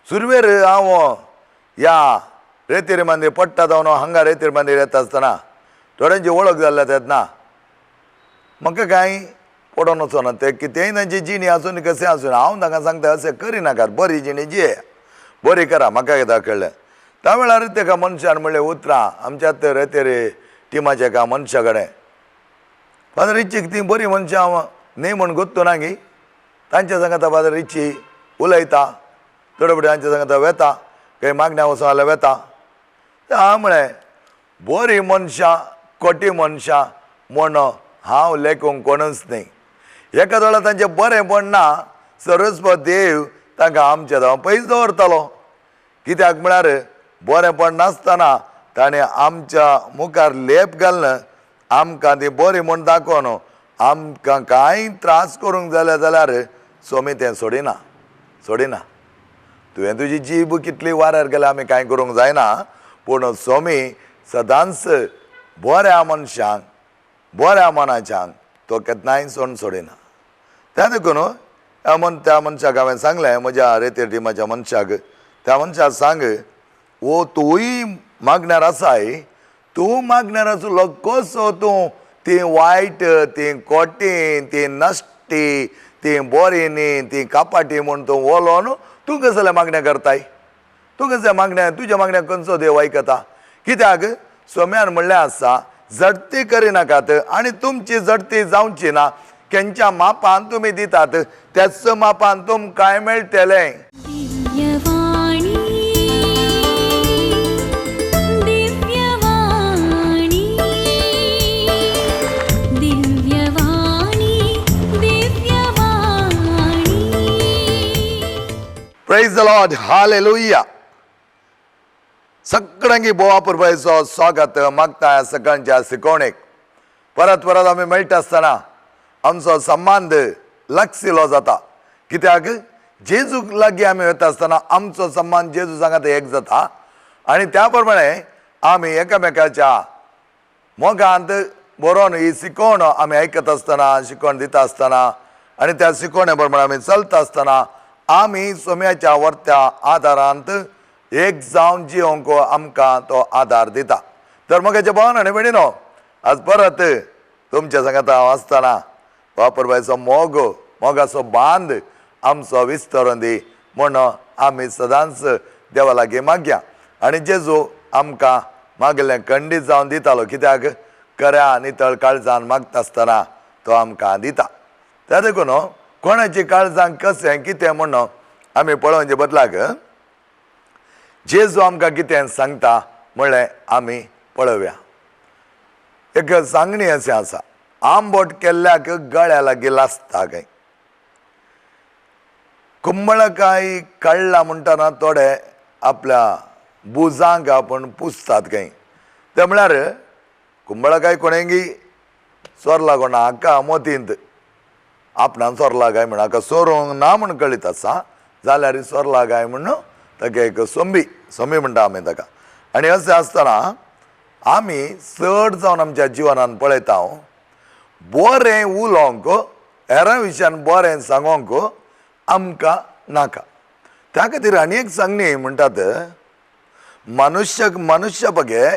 सुरवेर हांव ह्या रेतीर मांदी पडटा जावन हांगा रेतीर मांदी येता आसतना थोड्यांची वळख जाल्ल्या तेन्ना म्हाका कांय पडोन वचना ते कितेंय तांची जिणी आसून कशें आसून हांव तांकां सांगता अशें करिनाकात, बरी जिणी जिये, बरी करा. म्हाका कितें कळ्ळें त्या वेळार तेका मनशान म्हणलें उतरां आमच्याच रेतेर टिमाच्या एका मनशा कडेन. फादर रिचीक ती बरी मनशां हांव न्ही म्हण गोत्तो ना गी, तांच्या सांगता फादर रिची उलयता, थोडे फुडें तांच्या सांगता वेता, खंय मागण्या वचूं जाल्यार वेता. हांव म्हळें बरी मनशां खोटी मनशां म्हण हांव लेखूंक कोणूच न्ही. एका वेळार तांचें बरेंपण ना, सर्वस्व देव तांकां आमच्या जावं पयस दवरतलो. कित्याक म्हळ्यार बरेंपण नासतना ताणें आमच्या मुखार लेप घालन आमकां ती बरी म्हूण दाखोवन आमकां कांय त्रास करूंक जाल्यार स्वामी तें सोडिना. तुवें तुजी जीब कितली वाऱ्यार गेल्या आमी कांय करूंक जायना, पूण स्वामी सदांच बऱ्या मनशांक बऱ्या मनाच्यांक तो केन्नाय सोडिना. त्या देखून त्या मनशाक हांवें सांगलें, म्हज्या रेतेर टिमाच्या मनशाक, त्या मनशाक सांग वो तूंय मागण्यार आसाय, तूं मागण्यार आसलो कसो तूं ती वायट, ती खोटी, ती नश्टी, ती बरी न्ही, ती कापाटी म्हूण तूं वलोन तूं कसले मागण्या करताय? तूं कसले मागण्या, तुज्या मागण्या खंयचो देव आयकता? कित्याक स्वाम्यान म्हणलें आसा जडती करिनाकात आनी तुमची जडती जावची ना. खंयच्या मापान तुमी दितात त्याच मापान तुमकां मेळटलें. Praise the Lord, hallelujah. सगळ्यांकी बोवा पुरबायचो स्वागत मागता सगळ्यांच्या शिकवणेक. परत आमी मेळटा आसतना आमचो संबंध लागसिलो जाता. कित्याक जेजूक लागीं आमी वता आसतना आमचो संबंध जेजू सांगात एक जाता आनी त्या प्रमाणे आमी एकामेकाच्या मोगांत बरोवन ही शिकवण आमी आयकत आसतना, शिकवण दिता आसतना आनी त्या शिकवणे प्रमाणे आमी चलता आसतना आमी सोम्याच्या वर्त्या आदारांत एक जावन जिवंक आमकां तो आदार दिता. तर मोगाचे भावन आनी भयणीनो, आज परत तुमच्या सांगाता हांव आसतना वापरबायचो मोगाचो बांद आमचो विस्तरून दी म्हूण आमी सदांच देवा लागीं मागया. आनी जेजू आमकां मागलें खंडीत जावन दितालो, कित्याक खऱ्या नितळ काळजान मागता आसतना तो आमकां दिता. त्या देखून कोणाची काळजांक कशें कितें म्हूण आमी पळोवचे बदलाक जेजू आमकां कितें सांगता म्हणलें आमी पळोवया. एक सांगणी अशें आसा, आंबट केल्ल्याक गळ्या लागीं लासता काय. कुंबळकाय काडला म्हणटना थोडे आपल्या बुजांक आपूण पुसतात काय. ते म्हळ्यार कुंबळकाय कोणेंगी सोर लागोना हाका मोतींत आपणान सोर लागाय म्हण हाका सोरूंक ना म्हण कळीत आसा जाल्यार सोर लागाय म्हण ताका एक सोंबी म्हणटा आमी ताका. आनी अशें आसतना आमी चड जावन आमच्या जिवनान पळयता बरें उलोवंक, हेरां विशयान बरें सांगोंक आमकां नाका. त्या खातीर आनी एक सांगणी म्हणटात, मनुष्य पगे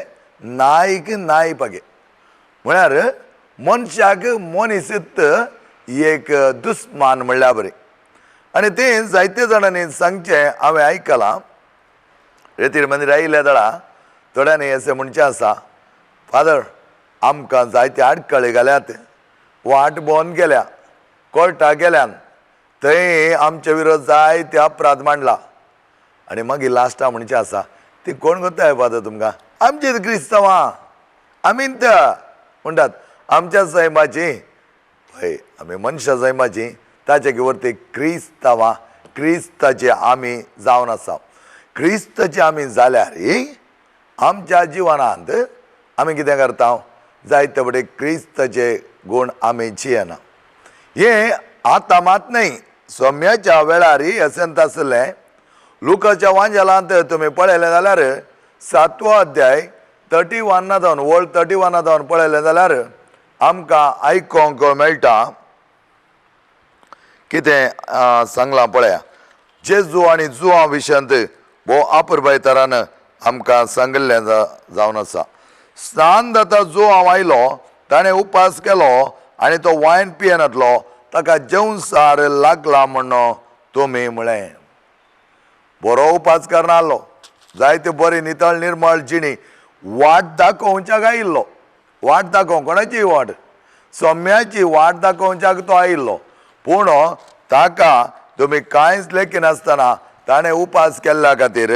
नायक नाय पगे. म्हळ्यार मनशाक मनीसत एक दुस्मान म्हणल्यार बरें. आनी तें जायते जाणांनी सांगचें हांवें आयकलां. रेतीर मंदिर आयिल्ल्या दळा थोड्यांनी अशें म्हणचें आसा, फादर आमकां जायते आडखळी घाल्यात, वाट भोवन गेल्या, कोर्टाक गेल्यान, थंय आमचे विरोध जायते अपराध मांडला. आनी मागीर लास्टा म्हणचें आसा, ती कोण करताय फादर तुमकां? आमचीच क्रिस्तांवां, आमीच म्हणटात आमच्या सैमाची. हय, आमी मनशां सैमाची, ताचे वरती क्रिस्तांवां, क्रिस्ताचे आमी जावन आसा. क्रिस्ताचे आमी जाल्यार आमच्या जिवनांत आमी कितें करता? जायते बडे क्रिस्ताचे गूण आमी जियेना. हे आतां मात न्ही, सोम्याच्या वेळारय असेंत आसलें. लुकाच्या वांजेलांत तुमी पळयलें जाल्यार 7वो अध्याय 31 जावन वर्ड 31 जावन पळयलें जाल्यार आमकां आयकोंक मेळटा कितें सांगलां पळया. जेजू आनी जुआ विशयांत भोव अपुरबाय तरान आमकां सांगिल्लें जावन आसा. स्नान जाता जुआंव आयलो, ताणें उपास केलो आनी तो वायन पियेनातलो, ताका जेवसार लागला म्हणून तुमी म्हळें. बरो उपास करनालो, जायते बरी नितळ निर्मळ जिणी वाट दाखोवच्याक आयिल्लो. वाट दाखोव कोणाची वाट? सोम्याची वाट दाखोवच्याक तो आयिल्लो. पूण ताका तुमी कांयच लेखी नासतना ताणें उपास केल्ल्या खातीर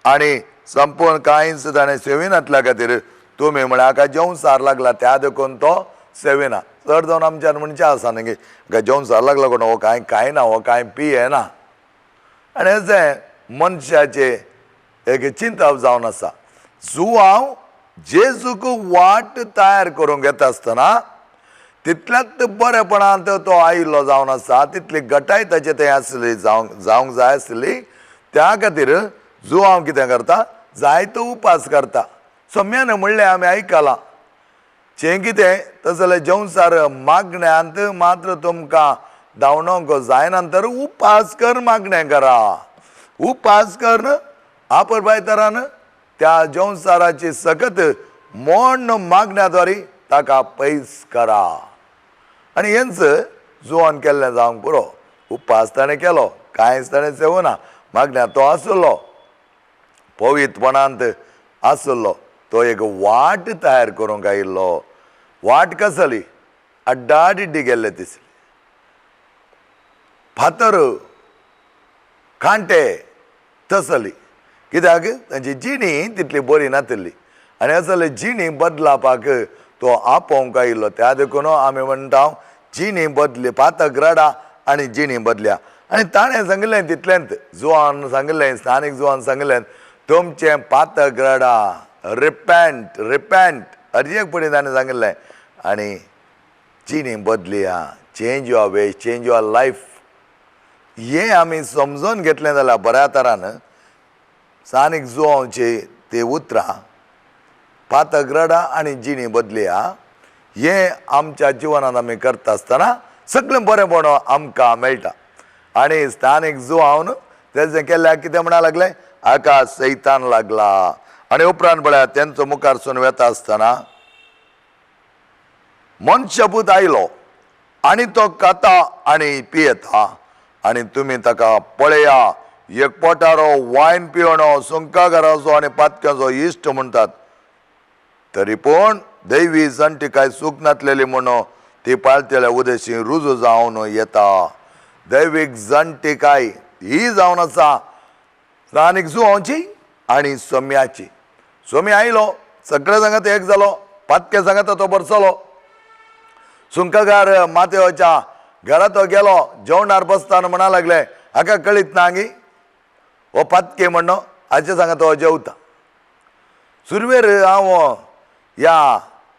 आनी संपूर्ण कांयच ताणें सेविनातल्या खातीर तुमी म्हळ्यार हाका जेवसार लागला, त्या देखून तो सेविना. चड जावन आमच्यान म्हणचे आसा न्ही की हाका जेवसार लागला कोण, हो कांय खायना, हो कांय पियेना. आनी अशें मनशाचे एक चिंतप जावन आसा. जुआंव जेजूक वाट तयार करूंक येता आसतना तितल्याच बरेपणांत तो आयिल्लो जावन आसा, तितली घटाय ताचे थंय आसली जावंक जाय आसली. त्या खातीर जुआंव कितें करता, जायतो उपास करता. सोम्यान म्हणलें आमी आयकलां, जें कितें तशें जाल्यार जेवसार मागण्यांत मात्र तुमकां धांवणोंक जायना, तर उपास कर, मागणें करा. उपास कर अपुरबाय तरान त्या जेवसाराची सकत मोड मागण्याद्वारे ताका पयस करा. आनी हेंच जुआन केल्लें जावंक पुरो. उपास ताणें केलो, कांयच ताणें सेवना, मागण्या तो आसलो, पवित्रपणांत आसलो. तो एक वाट तयार करूंक आयिल्लो. वाट कसली? अड्डाडिड्डी गेल्ले दिसली, फातर कांटे तसली. कित्याक तांची जिणी तितली बरी नासली आनी असले जिणी बदलापाक तो आपोवंक आयिल्लो. त्या देखून आमी म्हणटा जिणी बदली, पातक रडा आनी जिणी बदल्या. आनी ताणें सांगिल्लें तितलेंच, जुआन सांगिल्लें, स्थानीक जुआन सांगिल्लें, तुमचें पातक रडा, रिपेंट रिपेंट अर्जेक पडी ताणें सांगिल्लें. आनी जिणी बदलिया, change your way, change your life. हें आमी समजून घेतलें जाल्यार बऱ्या तरान स्थानीक जुआंवची ती उतरां, पातक रडा आनी जिणी बदलिया, हें आमच्या जिवनांत आमी करता आसतना सगळें बरेंपण आमकां मेळटा. आनी स्थानीक जुआंवन तेजें केल्ल्याक कितें म्हणा लागलें, हाका सैतान लागला. आनी उपरांत म्हळ्यार तेंचो मुखारसून वेता आसतना मनशापूत आयलो आनी तो खाता आनी पियेता, आनी तुमी ताका पळया, एक पोटारो, वायन पिवणो, सुंकागाराचो आनी पातक्याचो इश्ट म्हणटात. तरी पूण दैवी जाणटेकाय सूख नासलेली म्हणून ती पाळतेल्या उदेशी रुजू जावन येता. दैवीक जाणटेकाय ही जावन आसा स्थानीक जुआंवची आनी सोम्याची. सोमी आयलो, सगळे सांगात एक जालो, पातके सांगात तो बरसलो. सुंकागार मातेवाच्या घरात तो गेलो, जेवणार बसताना म्हणा लागले, हाका कळीत ना गी हो पातके म्हणून, हाचे सांगात तो जेवता. सुरवेर हांव या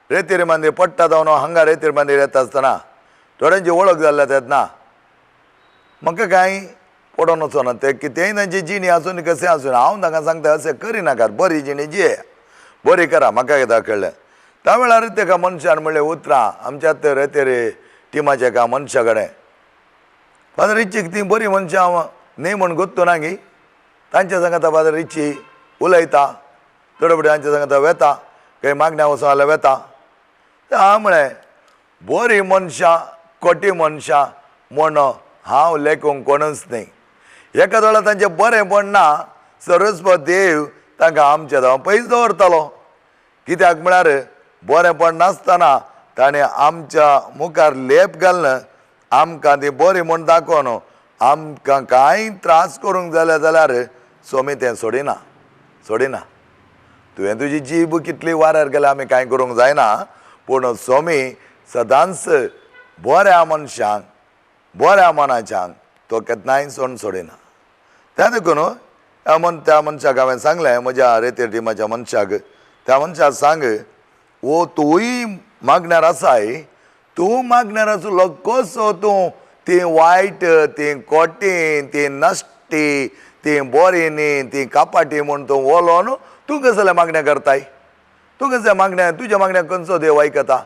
रेतीर मांदीर पडटा जावन हांगा रेतीर मांदीर येता आसतना थोड्यांची वळख जाल्ल्या तेन्ना म्हाका कांय पडोन वचना. ते कितेंय तांची जिणी आसून कशें आसून हांव तांकां सांगता अशें करिनाकात, बरी जिणी जिये, बरी करा. म्हाका कितें कळ्ळें, त्या वेळार तेका मनशान म्हणलें, उतरां आमच्यात रेतीर टिमाच्या एका मनशा कडेन फादर रिचीक ती बरी मनशां हांव न्ही म्हण गोत्तू ना गी, तांच्या सांगाता फादर रिची उलयता, थोडे फुडें तांच्या सांगाता वेता, खंय मागण्या वचूं जाल्यार वेता. हांव म्हळें बरी मनशां, खोटी मनशां म्हण हांव लेखूंक कोणूच न्ही. एका वेळार तांचें बरेंपण ना, सर्वस्व देव तांकां आमच्या जावं पयस दवरतलो. कित्याक म्हळ्यार बरेंपण नासतना ताणें आमच्या मुखार लेप घालन आमकां ती बरी म्हण दाखोवन आमकां कांय त्रास करूंक जाल्यार सोमी तें सोडिना सोडिना. तुवें तुजी जीब कितली वाऱ्यार गेल्या आमी कांय करूंक जायना, पूण सोमी सदांच बऱ्या मनशांक, बऱ्या मनाच्यांक तो केन्नाय सोडिना. त्या देखून त्या मनशाक हांवें सांगलें, म्हज्या रेतीर टिमाच्या मनशाक, त्या मनशाक सांग, वो तूंय मागण्यार आसाय, तूं मागण्यार आसलो कसो तूं ती वायट, ती खोटी, ती नश्टी, ती बरी न्ही, ती कापाटी म्हूण तूं वलोन तूं कसले मागण्या करताय? तूं कसले मागण्या, तुज्या मागण्या खंयचो देव आयकता?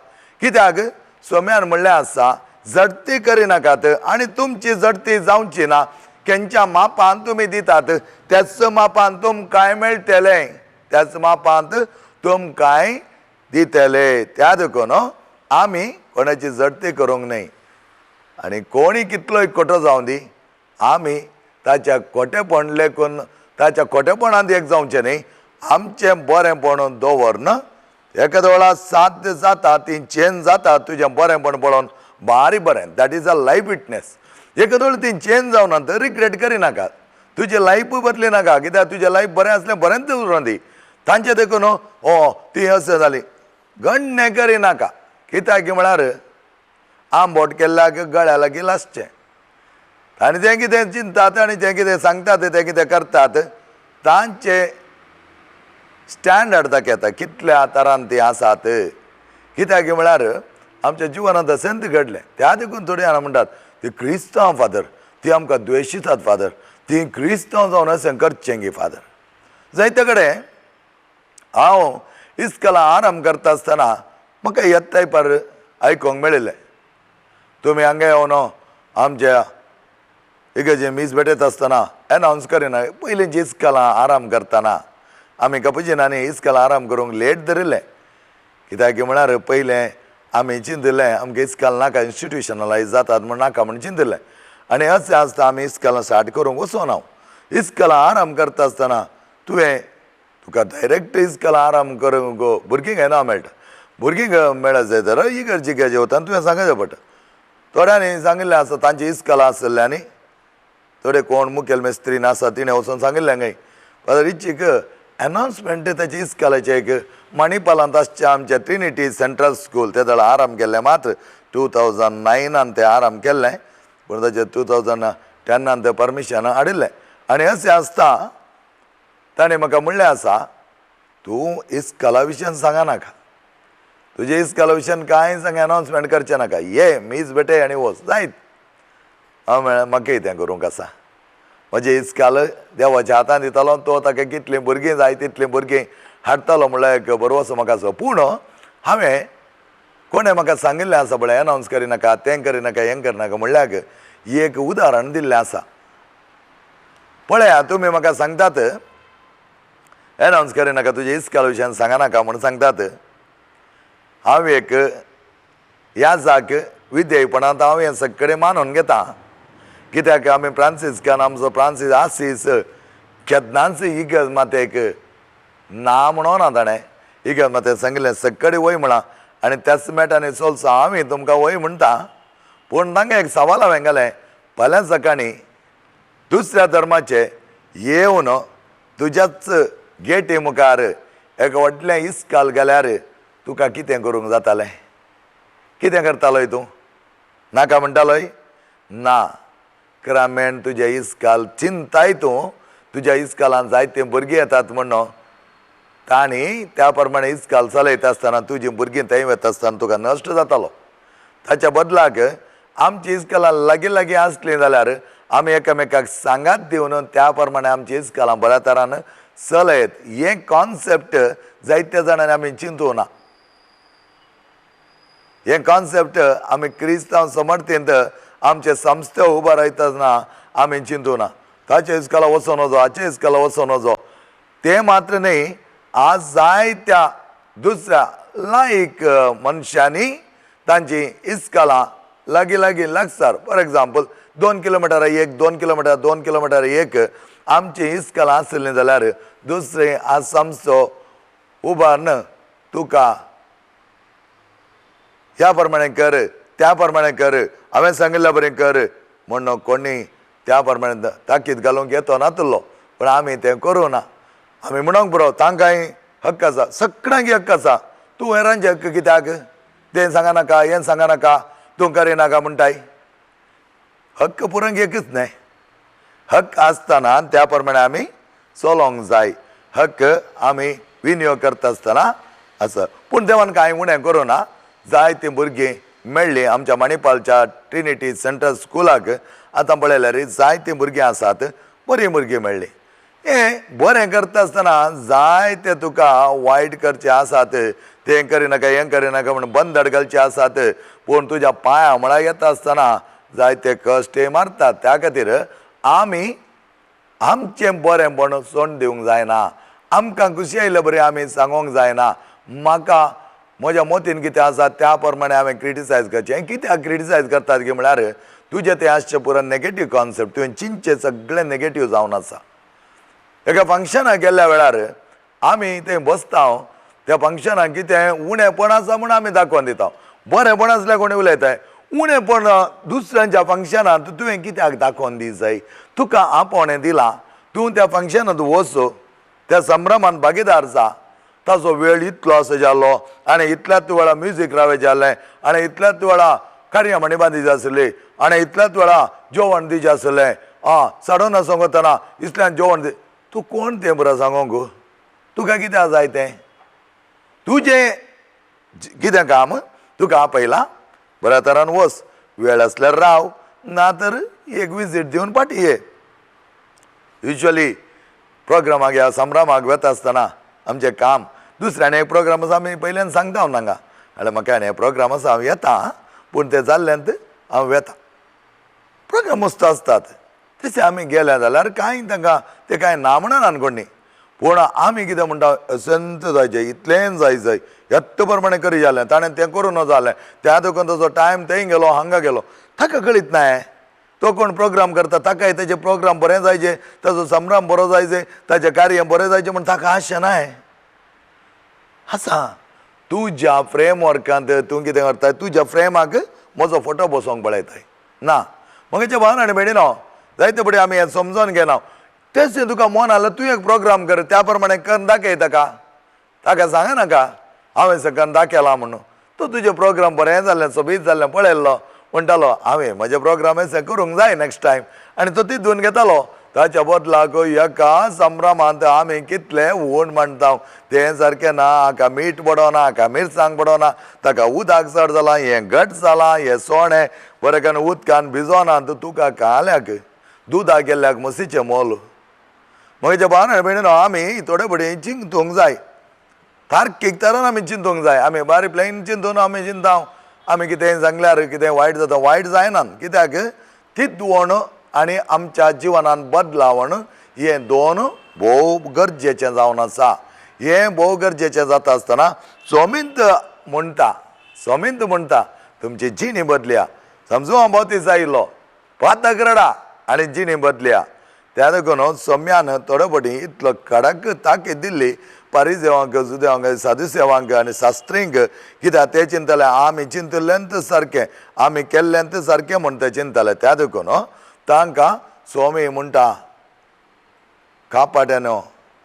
कित्याक सोम्यान म्हणलें आसा, जडती करिनाकात आनी तुमची जडती जावची ना, खंयच्या मापान तुमी दितात त्याच मापान तुमकां मेळटले, त्याच मापांत तुमकां दितले. त्या देखून आमी कोणाची जडती करूंक न्हय. आनी कोणी कितलोय खोटो जावं दी, आमी ताच्या खोटेपण लेखून ताच्या खोटेपणांत एक जावचें न्ही, आमचें बरेंपण दवरन. एखाद्या वेळा साध्य जाता ती चेंज जाता तुजें बरेंपण पळोवन भारी बरें. That is a life witness. एखाद्या वेळा ती चेंज जावना तर रिग्रेट करिनाका, तुजें लायफ बदली नाका, कित्याक तुजें लायफ बरें आसलें बरेंच उरोवन दी. तांचे देखून ती अशें जाली गण्य करिनाका. कित्याक म्हळ्यार आंबोट केल्ल्याक गळ्या लागीं लासचें. आनी जें कितें चिंतात आनी जें कितें सांगतात तें कितें करतात तांचे स्टँडर्ड दाखयता कितल्या तरान ती आसात. कित्याक म्हळ्यार आमच्या जिवनांत असेंत घडलें. त्या देखून थोडीं जाणां म्हणटात ती क्रिस्तांव फादर, ती आमकां द्वेशितात फादर, ती क्रिस्तांव जावन अशें करचें गी फादर. जायते कडेन हांव इस्कॉला आराम करता आसतना म्हाका ह्याच टायपार आयकोंक मेळिल्लें. तुमी हांगा येवन आमच्या इगर्जे मीस भेटयत आसतना एनावन्स करिना. पयलींची इस्कॉलां आराम करतना आमी कपुजिनांनी इस्कॉलां आराम करूंक लेट धरिल्लें. कित्याक म्हळ्यार पयलें आमी चिंतिल्लें आमगे इस्कॉल नाका, इन्स्टिट्युशनलायज जातात म्हण नाका म्हण चिंतिल्लें. आनी अशें आसता आमी इस्कॉलां स्टार्ट करूंक वचून हांव. इस्कॉलां आराम करता आसतना तुका डायरेक्ट इस्कॉलां आराम करूंक भुरगींक येना मेळटा. भुरगींक मेळत जाय तर इगर्जेक जेवता तुवें सांगचें पडटा. थोड्यांनी सांगिल्लें आसा तांची इस्कॉलां आसलेल्यांनी, थोडे कोण मुखेल मेस्त्रीन आसा तिणें वचून सांगिल्लें खंय फादर इच्छीक एनावन्समेंट ताची इस्कॉलाचें एक मणिपालांत आसचें आमचें ट्रिनिटी सेंट्रल स्कूल. ते दळ आराम केल्लें मात्र 2009 ते आराम केल्लें, पूण ताचें 2010 ते परमिशन हाडिल्लें. आनी अशें आसता ताणें म्हाका म्हणलें आसा तूं इस्कॉला विशयन सांगनाका, तुजे इस्कॉला विशयन कांय सांग, एनावन्समेंट करचें नाका, ये मीस भेटय आनी वच जायत. हांव म्हळ्ळें म्हाकाय तें करूंक आसा. म्हजें इस्कॉल देवाच्या हातांत दितालो, तो ताका कितलीं भुरगीं जाय तितलीं भुरगीं हाडटालो म्हणल्यार एक बरो असो म्हाका आसा. पूण हांवें कोणें म्हाका सांगिल्लें आसा पळय एनावन्स करिनाका, तें करिनाका, हें करनाका म्हणल्यार एक उदाहरण दिल्लें आसा. पळया तुमी म्हाका सांगतात एनावन्स करिनाका, तुजे इस्कॉला विशयन सांगनाका म्हूण सांगतात. हांव एक याजाक विधेयपणांत हांव हें सगळें मानून घेता. कित्याक आमी फ्रांसिस्कान आमचो फ्रांसीस आसीस केदनांच इगर्ज मातेक ना म्हणो ना ताणें इगर्ज मातेक सांगिल्लें सगळें वय म्हणा. आनी त्याच मेटांनी चलसा हांवें तुमकां वय म्हणटा. पूण तांकां एक सवाल हांवें घालें, फाल्यां सकाळीं दुसऱ्या धर्माचे येवन तुज्याच गेटी मुखार एक व्हडलें इस्कॉल गेल्यार तुका कितें करूंक जातालें? कितें करतालोय तूं? नाका म्हणटालोय? ना, क्रामेण तुजें इस्कॉल चिंताय तूं तुज्या इस्कॉलांत जायतीं भुरगीं येतात म्हणून तांणी त्या प्रमाणे इस्कॉल चलयता आसतना तुजीं भुरगीं थंय वता आसतना तुका नश्ट जातालो. ताच्या बदलाक आमची इस्कॉलां लागीं लागीं आसलीं जाल्यार आमी एकामेकाक सांगात दिवन त्या प्रमाणे आमची इस्कॉलां बऱ्या तरान चलयत. हें कॉन्सेप्ट जायत्या जाणांनी आमी चिंतूं ना. हें कॉन्सेप्ट आमी क्रिस्तांव समर्थींत आमचे संस्थे उबो रायतना आमी चिंतूं ना. ताचे इस्कॉला वचून वचो, हाचे इस्कॉला वचून वचो. तें मात्र न्ही, आज जायत्या दुसऱ्या लायक मनशांनी तांची इस्कॉलां लागीं लागीं लागसार, फॉर एग्जाम्पल 2 किलोमिटरा एक, 2 किलोमिटर, 2 किलोमिटर एक आमची इस्कॉलां आसलीं जाल्यार दुसरे आज संस्थो उबारन तुका ह्या प्रमाणे कर, त्या प्रमाणे कर, हांवें सांगिल्ल्या बरें कर म्हणून कोणी त्या प्रमाणे ताकीद घालूंक येतो नातलो. पूण आमी तें करूं ना. आमी म्हणूंक पुरो तांकांय हक्क आसा, सगळ्यांक हक्क आसा. तूं हेरांचे हक्क कित्याक? तें सांगनाका, हें सांगनाका, तूं करिनाका म्हणटाय. हक्क पुरांक एकच न्हय. हक्क आसतना त्या प्रमाणे आमी चलोंक जाय. हक्क आमी विनियोग करता आसतना आसा. पूण देवान कांय उणें करूं ना. जायतीं भुरगीं मेळ्ळीं आमच्या मणिपालच्या ट्रिनिटी सेंट्रल स्कुलाक. आतां पळयल्यार जायतीं भुरगीं आसात, बरीं भुरगीं मेळ्ळीं. हें बरें करता आसतना जायते तुका वायट करचे आसात. तें करिनाका, हें करिनाका म्हूण बंदड घालचे आसात. पूण तुज्या पांया म्हळ्यार येता आसतना जायते कश्टय मारतात. त्या खातीर आमी आमचें बरेंपण सोड दिवंक जायना, आमकां खुशी आयले बरें आमी सांगोंक जायना, म्हाका म्हज्या मोतीन कितें आसा त्या प्रमाणे हांवें क्रिटिसायज करचें. कित्याक क्रिटिसायज करतात की म्हळ्यार तुजें तें आसचें पुरो नेगेटीव कॉन्सेप्ट, तुवें चिंतचें सगळें नेगेटीव जावन आसा. एका फंक्शनाक गेल्ल्या वेळार आमी थंय बसता, त्या फंक्शनाक कितें उणेपण आसा म्हूण आमी दाखोवन दिता. बरेंपण आसल्यार कोणी उलयताय, उणेपण दुसऱ्यांच्या फंक्शनांत तुवें कित्याक दाखोवन दी जाय. तुका आपोणें दिलां, तूं त्या फंक्शनांत वच, त्या संभ्रमान भागीदार जा. ताचो वेळ इतलो असो जालो आनी इतल्याच वेळा म्युजीक रावे जालें आनी इतल्याच वेळा कार्यामणी बांदिची आसली आनी इतल्याच वेळा जेवण दिवचें आसलें. सडन सांगतना इतल्यान जेवण दी. तूं कोण तें बरो सांगोंक? तुका कितें जाय तें? तुजें कितें काम तुका आपयलां, बऱ्या तरान वच, वेळ आसल्यार राव, ना तर एक विजीट दिवन फाटीं ये. युजली प्रोग्रामाक ह्या संभ्रमाक वता आसतना आमचें काम, दुसऱ्यान एक प्रोग्राम आसा आमी पयल्यान सांगता हांव नांगा जाल्यार म्हाका हे प्रोग्राम आसा हांव येता, पूण ते जाल्ल्यांत हांव वेता. प्रोग्राम मस्त आसतात तशें आमी गेले जाल्यार कांय तांकां ते कांय ना म्हणनान कोणी, पूण आमी कितें म्हणटा संत जायचें, इतलें जाय येत्त प्रमाणे करी जालें, ताणें तें करून जालें, त्या देखून ताचो टायम थंय गेलो हांगा गेलो. ताका कळीत नाय तो कोण प्रोग्राम करता, ताकाय तेजें प्रोग्राम बरें जायचें, ताचो संभ्रम बरो जायचें, ताचें कार्य बरें जायचें म्हूण ताका आशा नाय. आसा तुज्या फ्रेमवर्कांत तूं कितें करता, तुज्या फ्रेमाक म्हजो फोटो बसोवंक पळयताय ना. मगेच्या भावनांनी मेळिना जायते बडी आमी हें समजोन घेना. तेच तुका मन आलं तूं एक प्रोग्राम कर, त्या प्रमाणे करून दाखय ताका सांगा नाका हांवें सकन दाखयला म्हणून. तो तुजें प्रोग्राम बरें जाल्लें सोबीत जाल्लें पळयल्लो म्हणटालो हांवें म्हजे प्रोग्राम हें करूंक जाय नेक्स्ट टायम, आनी तो तितून घेतालो. ताच्या बदलाक एका संभ्रमांत आमी कितलें उण म्हणटा तें सारकें ना, हाका मीठ पडोना, हाका मिरसांग पडोना, ताका उदक चड जालां, हें घट जालां, हें सोणें बरें करून उदकान भिजोना, तुका काल्याक दुदाक गेल्ल्याक म्हशीचें मोल. म्हज्या भावना भयणीन आमी थोडे बडी चिंतूंक जाय, तार्कीक तरान आमी चिंतूंक जाय. आमी बारीक प्लेन चिंतून आमी चिंता आमी कितें सांगल्यार कितें वायट जाता, वायट जायना. कित्याक तितवण आनी आमच्या जिवनान बदलावण हें दोन भोव गरजेचें जावन आसा. हें भोव गरजेचें जाता आसतना सोमिंत म्हणटा तुमची जिणी बदल्या. समजूं भोवती जायलो पातक रडा आनी जिणी बदल्या. त्या देखून सोम्यान थोडे बडी इतलो कडक ताकीद दिल्ली पारिसेवांक, जुदेवांक, सादुसेवांक आनी शास्त्रींक. कित्याक ते चिंतले आमी चिंतलेंत सारकें, आमी केल्लेंत सारकें म्हूण ते चिंतले. त्या देखून तांकां सोमी म्हणटा कापाट्यानो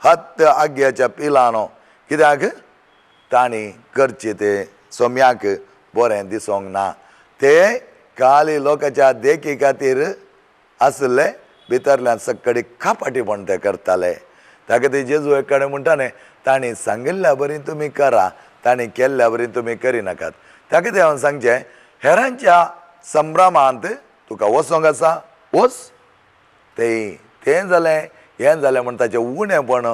हत्त आग्याच्या पिलानो. कित्याक तांणी करचें तें सोम्याक बरें दिसोंक ना. ते खाली लोकांच्या देखी खातीर आसले, भितरल्यान सक्कडी कापाटीपण ते करताले. ताका ते जेजू एक कडेन म्हणटा न्ही, तांणी सांगिल्ल्या बरी तुमी करा, तांणी केल्ल्या बरी तुमी करिनाकात. ताका ते हांव सांगचें हेरांच्या संभ्रमांत तुका वचोंक आसा वच, तें जालें हें जालें म्हण ताचें उणेंपण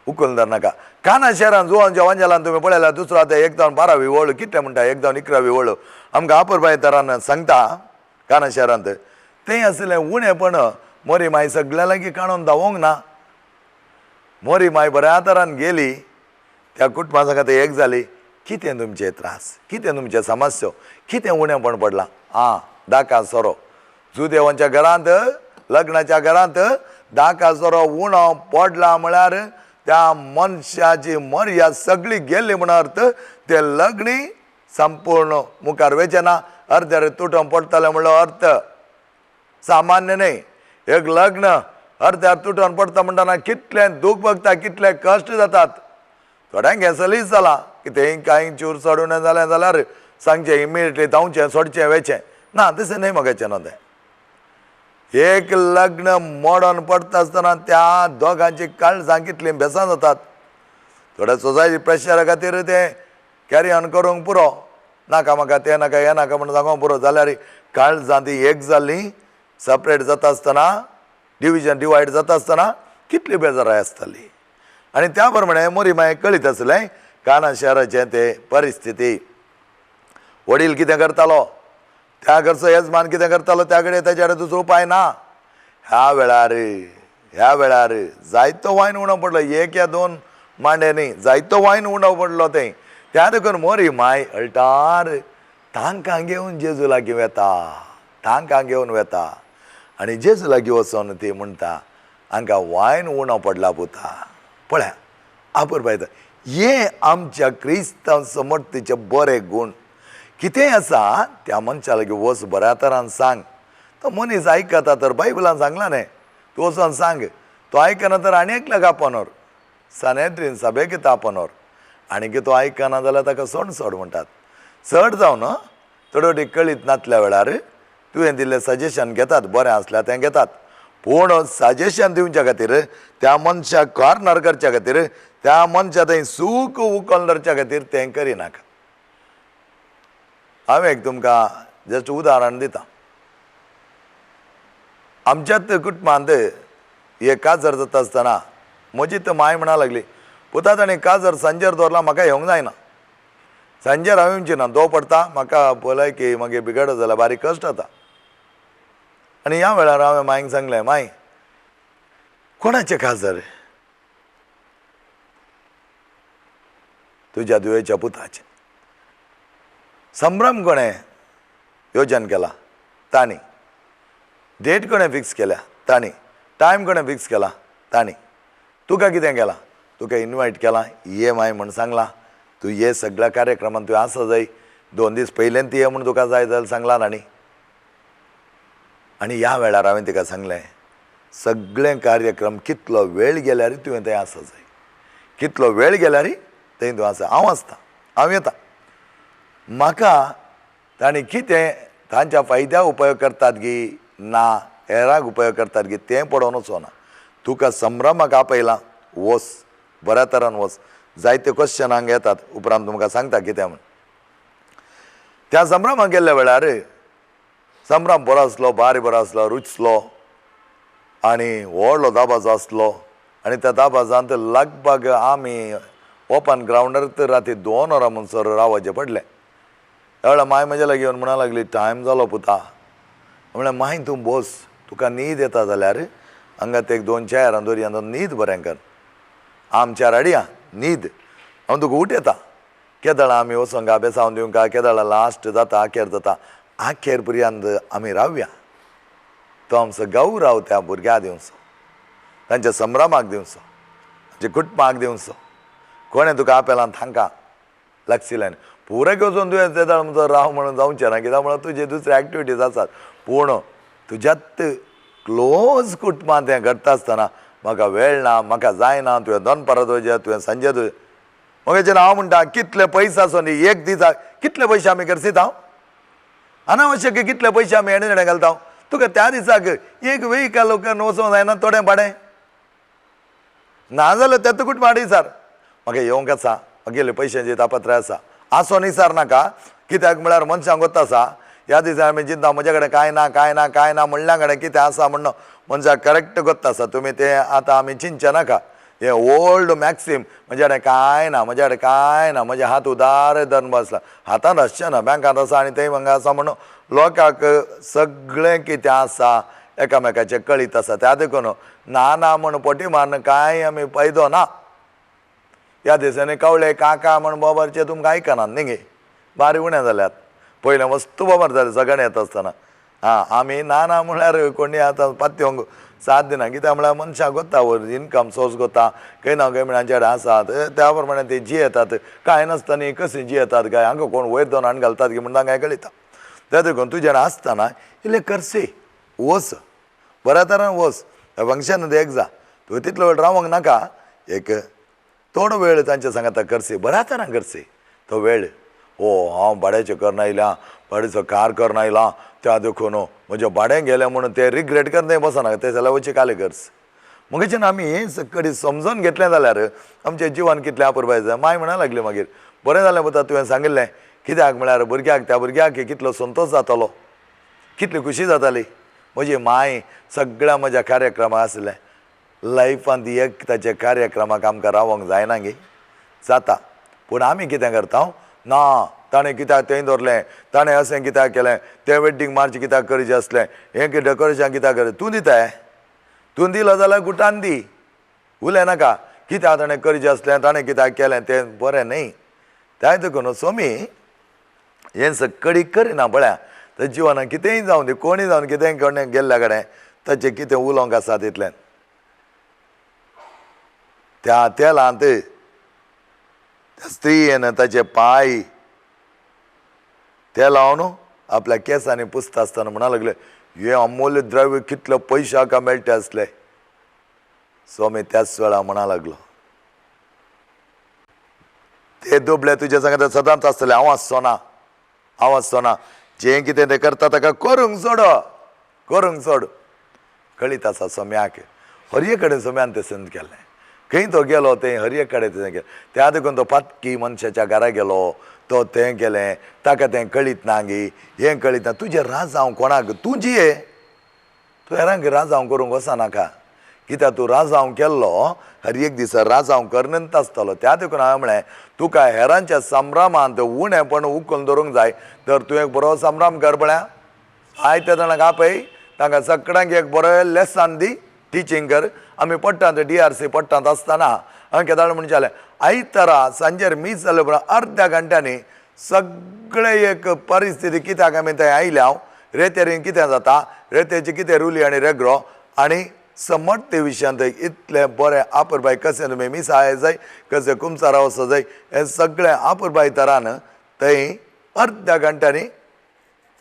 उखलून धरनाका. काना शहरान जुवान जेवण जालां तुमी पळयल्यार दुसरो आतां 1-12वी वळ कितलें म्हणटा 1-11वी वळ आमकां आपुरबाय तरान सांगता. काना शहरांत तें आसलें उणेंपण मोरी माय सगळ्या लागीं काणून दावोंक ना. मोरी माय बऱ्या तरान गेली, त्या कुटुंबा सांगात एक जाली, कितें तुमचे त्रास, कितें तुमचे समस्या, कितें उणेंपण पडलां. दाका सोरो जुदेवांच्या घरांत, लग्नाच्या घरांत दाका सोरो उणो पडला म्हळ्यार त्या मनशाची मर्याद सगळी गेली म्हण अर्थ. ते लग्नी संपूर्ण मुखार वचचें ना, अर्द्यार तुटोवन पडटलें म्हणलो अर्थ. सामान्य न्ही, एक लग्न अर्द्यार तुटोवन पडटा म्हणटना कितलें दूख भोगता, कितले कश्ट जातात. थोड्यांक हें सलीस जालां की तें कांय चूर चडून जालें जाल्यार सांगचें इमिडियटली धांवचें सोडचें वेचें ना, तशें न्ही म्हाका न्हू. तें एक लग्न मोडोन पडटा आसतना त्या दोगांची काळजां कितलीं बेसान जातात. थोड्या सोसायटी प्रेशरा खातीर तें कॅरी ऑन करूंक पुरो नाका, म्हाका तें नाका हें नाका म्हण सांगूंक पुरो जाल्यार काळजां ती एक जाल्लीं सपरेट जाता आसतना, डिवायड जाता आसतना कितली बेजाराय आसताली. आनी त्या प्रमाणे मोरी मायेक कळीत आसलें काना शहराचें ते परिस्थिती. वडील कितें करतालो, त्या घरचो येजमान कितें करतालो, त्या कडेन ताचे कडेन दुसरो उपाय ना. ह्या वेळार जायतो वायन उणो पडलो, एक या दोन मांडे न्ही, जायतो वायन उणो पडलो ते. त्या देखून मोरी माय अल्टार तांकां घेवन जेजू लागीं वेता, तांकां घेवन वेता. आनी जेजू लागीं वचोन ती म्हणटा हांकां वायन उणो पडला पुता. पळया आपूर पायता हे आमच्या क्रिस्तांव समर्थीचे बरे गुण. कितेंय आसा त्या मनशा लागीं वच बऱ्या तरान सांग. तो मनीस आयकता तर बायबलान सांगला न्ही, तूं वचोन सांग. तो आयकना तर आनी एकल्याक आपोनोर, सनेद्रीन सभेक येता आपोनोर. आनी तो आयकना जाल्यार ताका सोड म्हणटात. चड जावन थोडी कळीत नातल्या वेळार तुवें दिल्लें सजेशन घेतात, बरें आसल्यार तें घेतात. पूण सजेशन दिवच्या खातीर, त्या मनशाक कॉर्नर करच्या खातीर, त्या मनशा थंय सूख उखल धरच्या खातीर तें करिनाका. हांवें एक तुमकां जस्ट उदाहरण दिता. आमच्याच कुटुंबांत एक काजर जाता आसतना म्हजी तर माय म्हणा लागली, पुता ताणें काजर सांजेर दवरला, म्हाका येवंक जायना. सांजेर हांव येवची ना, दो पडटा, म्हाका भलायकी मागीर बिगडत जाल्यार बारीक कश्ट जाता. आनी ह्या वेळार हांवें मांयक सांगलें, माय कोणाचें काजर? तुज्या दुयेच्या पुताचें. संभ्रम कोणें योजन केला? तांणी. डेट कोणें फिक्स केल्या? तांणी. टायम कोणें फिक्स केला? तांणी. तुका कितें केलां? तुका इन्वायट केलां, ये माय म्हण सांगलां. तूं ये सगळ्या कार्यक्रमान तुवें आसा जाय. 2 दीस पयलें ती ये म्हूण तुका जाय जाल्यार सांगलां तांणी. आनी ह्या वेळार हांवें तिका सांगलें, सगळे कार्यक्रम कितलो वेळ गेल्यार तुवें थंय आसा जाय. कितलो वेळ गेल्यार थंय तूं आसा. हांव आसता, हांव येता. म्हाका तांणी कितें तांच्या फायद्याक उपयोग करतात गी ना हेराक उपयोग करतात गी तें पडोवन वचोना. तुका संभ्रमाक आपयलां, वच बऱ्या तरान वच. जायते क्वेश्चन हांगा येतात, उपरांत तुमकां सांगता कितें म्हूण. त्या संभ्रमाक गेल्ल्या वेळार संभ्रम बरो आसलो, बारी बरो आसलो, रुचलो आनी व्हडलो दाबाजो आसलो. आनी त्या दाबाजांत लगभग आमी ओपन ग्रावंडार तर राती 2 वरां म्हणसर रावचें पडलें. त्या वेळार माय म्हज्या लागीं येवन म्हणा लागली, टायम जालो पुता. म्हणलें माय तूं बस, तुका न्हीद येता जाल्यार हांगा ते 2 चेअरां दवरया, न्हीद बरें कर. आमच्या राडया न्हीद, हांव तुका उठ येता. केदळां आमी वचोन गाबे सावन दिवंक, केदळां लास्ट जाता, आखेर जाता. आखेर पर्यंत आमी रावया. तो आमचो गौरव त्या भुरग्याक दिवचो, तांच्या संभ्रमाक दिवचो, तांच्या कुटुंबाक दिवचो. कोणें तुका आपयलां तांकां लागशिल्ल्यान पुरे वचोन तुवें तेदळ म्हणून राव म्हणून जावचें ना. कित्याक म्हणून तुजे दुसरे एक्टिविटीज आसात. पूण तुज्यात क्लोज कुटुंबांत हें घडटा आसतना म्हाका वेळ ना, म्हाका जायना, तुवें दनपारां तुजें, तुवें सांजे तुजें. मगेर हांव म्हणटा कितले पयस आसूं न्ही, एक दिसाक कितले पयशे आमी करसीत? हांव अनावश्यक कितले पयशे आमी हेडे घालता. तुका त्या दिसाक एक वेहिकल वचोंक जायना, थोडें भाडें ना जाल्यार तें कुटुंब हाडी सर म्हाका येवंक आसा, म्हगेले पयशांची तापत्र आसा. आसो निसार नाका. कित्याक म्हळ्यार मनशांक गोत्ता आसा ह्या दिसा आमी चिंता म्हजे कडेन कांय ना, कांय ना, कांय ना म्हणल्या कडेन कितें आसा म्हणून मनशाक करेक्ट गोत्ता आसा. तुमी तें आतां आमी चिंतचे नाका. हें ओल्ड मॅक्सीम, म्हजे कडेन कांय ना, म्हजे कडेन कांय ना, म्हजे हात उदार धरून बसला. हातांत आसचें ना, बँकांत आसा आनी थंय हांगा आसा म्हणून लोकांक सगळें कितें आसा एकामेकाचें कळीत आसा. त्या देखून ना ना म्हण पोटी मारन कांय आमी फायदो ना. ह्या दिसांनी कवळे काका म्हण बोबरचे तुमकां आयकनात न्ही गे, बारी उणें जाल्यात. पयलें वस्तू बोबर जालें सगळें येता आसतना. आमी ना ना म्हळ्यार कोणी आतां पात्योंक साथ दिना. कित्याक म्हळ्यार मनशाक गोत्ता इनकम सोर्स गोत्ता, खंय ना खंय म्हळ्यार चेडे आसात, त्या प्रमाणे ते जियेतात. कांय नासतना कशें जियेतात काय, हांगा कोण वयर दोन आनी घालतात की म्हण तांकां कळटा. त्या देखून तुजे आसतना इल्लें करसे, वच बऱ्या तरान वच. फंक्शन एक जा, तुवें तितलो वेळ रावंक नाका. एक थोडो वेळ तांचे सांगाता करसे, बऱ्या तरान करसे तो वेळ. हांव भाड्याचें करना आयलां, भाड्याचो कार करना आयलां, त्या देखून म्हजें भाडें गेलें म्हणून तें रिग्रेट करन बसना. ते जाल्यार वचचे काले करस. मगेच्यान आमी हें कडी समजून घेतलें जाल्यार आमचें जिवन कितलें अपुरबाय जाय. माय म्हणा लागली मागीर, बरें जालें पुता तुवें सांगिल्लें. कित्याक म्हळ्यार भुरग्याक, त्या भुरग्याक कितलो संतोश जातालो, कितली खुशी जाताली. म्हजी माय सगळ्या म्हज्या कार्यक्रमाक आसलें. लायफांत एक ताचे कार्यक्रमाक आमकां रावंक जायना गे, जाता. पूण आमी कितें करता, ना ताणें कित्याक थंय दवरलें, ताणें अशें कित्याक केलें, तें वेड्डींग मार्च कित्याक करचें आसलें, हें डेकोरेशन कित्याक करें. तूं दिताय, तूं दिलो जाल्यार गुटान दी, उलय नाका. कित्याक ताणें करचें आसलें, ताणें कित्याक केलें तें बरें न्ही. त्या देखून स्वामी हें सकडी करिना पळया. तर जिवनात कितेंय जावं दी, कोणीय जावन कितेंय कोणें गेल्ल्या कडेन ताचें कितें उलोवंक आसा तितल्यान त्या तेलांत त्या स्त्रीयेन ताचे पांय ते लावन आपल्या केंसांनी पुसता आसतना म्हणा लागले, हे अमूल्य द्रव्य कितले पयशांक मेळटे आसले. स्वामी त्याच वेळा म्हणा लागलो, ते दुबळे तुजे सांगता सदांच आसतले, हांव आसचोना. जें कितें तें करता ताका करूंक सोड. कळीत आसा स्वाम्याक. हरये कडेन स्वाम्यान तें केलें. खंय तो गेलो तें हरये कडेन तें केलें. त्या देखून तो पातकी मनशाच्या घरा गेलो, तो तें केलें, ताका तें कळीत ना गी, हें कळीत ना. तुजें राज हांव कोणाक, तूं जिये, तूं हेरांक राज हांव करूंक वचनाका. कित्याक तूं राज हांव केल्लो, हर एक दिसा राज हांव करनंत आसतलो. त्या देखून हांवें म्हळें, तुका हेरांच्या संभ्रमांत उणेपण उखलून दवरूंक जाय तर तूं एक बरो संभ्रम कर पळया. आयत्या जाणांक आपय, तांकां सगळ्यांक एक बरो लेसन दी, टिचींग कर. आमी पडटात DRC पडटात आसतना हांवें केदाळ म्हणचें जालें, आयतारा सांजेर मीस जाले उपरांत अर्ध्या घंट्यांनी सगळे एक परिस्थिती कित्याक आमी थंय आयल्या, रेतेरीन कितें जाता, रेतेची कितें रुली आनी रेग्रो आनी समर्थे विशयांत इतले बरें आपुरबाय कशें तुमी मिसाय जाय, कशें कुमसारा वचो जाय, हें सगळें आपुरबाय तरान थंय अर्ध्या घंट्यांनी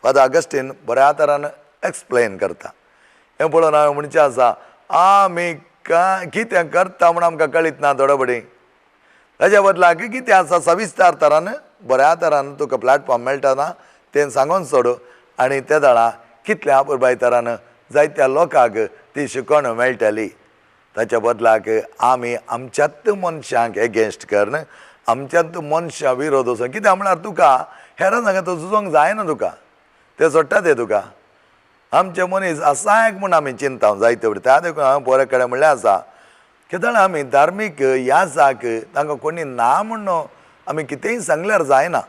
फादर ऑगस्टीन बऱ्या तरान एक्सप्लेन करता. हें पळोवन हांवें म्हणचें आसा, आमी कितें करता म्हूण आमकां कळीत ना थोडे ताच्या बदलाक कितें आसा सविस्तार तरान बऱ्या तरान तुका प्लॅटफॉर्म मेळटना तें सांगून सोड. आनी त्या दाळा कितले आपुरबाय तरान जायत्या लोकांक ती शिकवण मेळटली. ताच्या बदलाक आमी आमच्याच मनशांक एगेन्स्ट करन, आमच्याच मनशां विरोध वचून. कित्याक म्हळ्यार तुका हेरां सांगा तो झुजोंक जायना, तुका ते सोडटा ते तुका. आमचे मनीस आसायक म्हूण आमी चिंताव जायते फुडें. त्या देखून हांवें बरे कडेन म्हणलें आसा, कित्याक आमी धार्मीक यासाक तांकां कोणी ना म्हूण आमी कितेंय सांगल्यार जायना.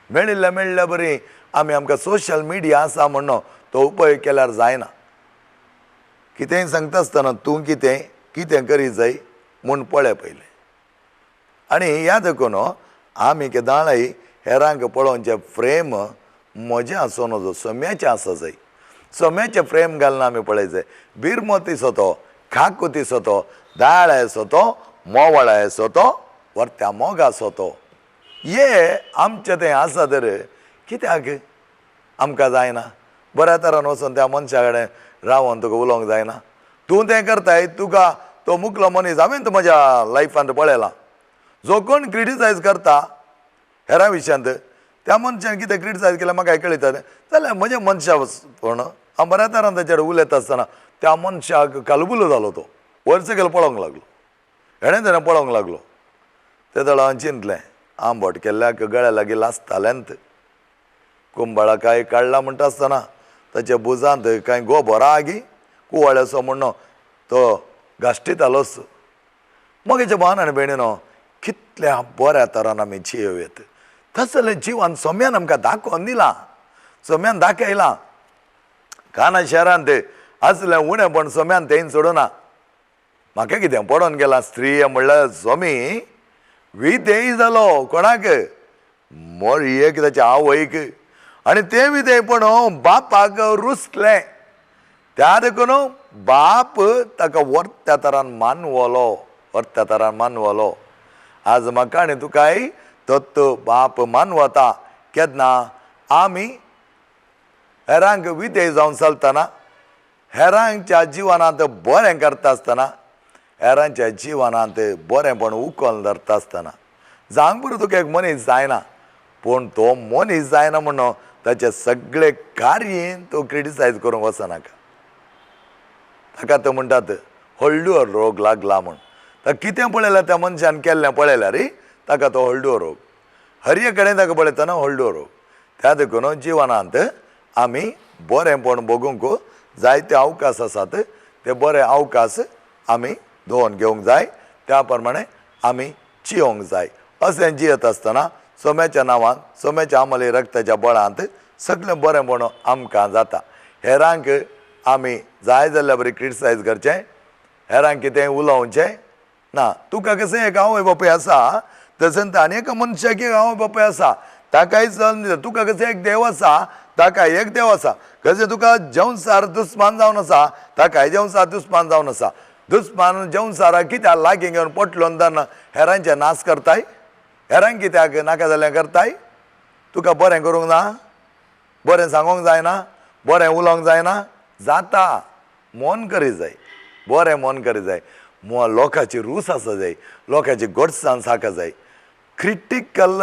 मेळिल्ल्या बरी आमी आमकां सोशल मिडिया आसा म्हूण तो उपयोग केल्यार जायना. कितेंय सांगता आसतना तूं कितें करी जाय म्हूण पळय पयलें. आनी ह्या देखून आमी केदाळय हेरांक पळोवनचें फ्रेम म्हजें आसूं नजो, सोम्याचें आसा जाय. सोम्याचें फ्रेम घालून आमी पळयचें. बिरमोती सोतो, खाकुती सोतो, दाळ सोतो, मोवळा सोतो, वर्त्या मोगा सोतो, हे आमचें तें आसा तर कित्याक आमकां जायना. बऱ्या तरान वचून त्या मनशा कडेन रावन तुका उलोवंक जायना. तूं तें करताय, तुका तो मुखलो मनीस हांवें तो म्हज्या लायफांत पळयला, जो कोण क्रिटिसायज करता हेरां विशयांत, त्या मनशान कितें क्रिटिसायज केलें म्हाका कळयता जाल्यार म्हजें मनशा पूण हांव बऱ्या तरान ताचेर उलयता आसतना त्या मनशाक कालबुलो जालो. तो वर्सकेल पळोवंक लागलो, हेणें तेणें पळोवंक लागलो. ते दळ हांवें चिंतलें, आंबट केल्ल्याक गळ्या लागीं लासतालेंत. कुंबाळा कांय काडला म्हणटा आसतना ताच्या बुजांत कांय गोबोरा आगी कुवाळ्याचो म्हणून तो गाश्टितालोच. मोगेच्या भावान आनी भयणीनो, कितल्या बऱ्या तरान आमी जियेवेत. तसलें जिवन सोम्यान आमकां दाखोवन दिलां, सोम्यान दाखयलां. काना शहरांत असलें उणेपण सोम्यान तेंय सोडूना. म्हाका कितें पडोवन गेला, स्त्री म्हणल्यार स्वामी विधेय जालो कोणाक, मोरयेक ताच्या आवयक. आनी तें विधेयपण बापाक रुसलें. त्या देखून बाप ताका वर्त्या तरान मानवलो. आज म्हाका आनी तुकाय तोच बाप मानवता. केन्ना आमी हेरांक विधेय जावन चलतना, हेरांच्या जिवनांत बरें करता आसतना, हेरांच्या जिवनांत बरेंपण उखोवन धरता आसतना. जावंक बरो तुका एक मनीस जायना, पूण तो मनीस जायना म्हणून ताचे सगळे कार्य तूं क्रिटिसायज करूंक वचनाका. ताका तो म्हणटात हळडुओ रोग लागला म्हूण. ताका कितें पळयल्यार त्या मनशान केल्लें पळयल्यार ताका तो हळडुओ रोग. हरये कडेन ताका पळयतना हळडुओ रोग. त्या देखून जिवनांत आमी बरेंपण भोगूंक जायते अवकाश आसात, ते बरे अवकाश आमी धोवन घेवंक जाय. त्या प्रमाणे आमी जियोंक जाय. अशें जियेत आसतना सोम्याच्या नांवान, सोम्याच्या आमले रक्ताच्या बळांत सगळें बरेंपण आमकां जाता. हेरांक आमी जाय जाल्यार बरी क्रिटिसायज करचें हेरांक कितें उलोवचें ना. तुका कशें एक आवय बापूय आसा तशें आनी एका मनशाक एक आवय बापूय आसा ताकाय चल दिता. तुका कशें एक देव आसा ताकाय एक देव आसा. कशें तुका जेवणसार दुस्मान जावन आसा ताकाय जेवणसार दुस्मान जावन आसा. दुस्मान जेवणसाराक कित्याक लागीं घेवन पटलो तेन्ना हेरांचे नाश करताय. हेरांक कित्याक नाका जाल्यार करताय. तुका बरें करूंक ना, बरें सांगूंक जायना, बरें उलोवंक जायना. जाता मन करी जाय, बरें मन करी जाय. लोकांची रूस आसा जाय, लोकांची गोडसाण साका जाय. Critical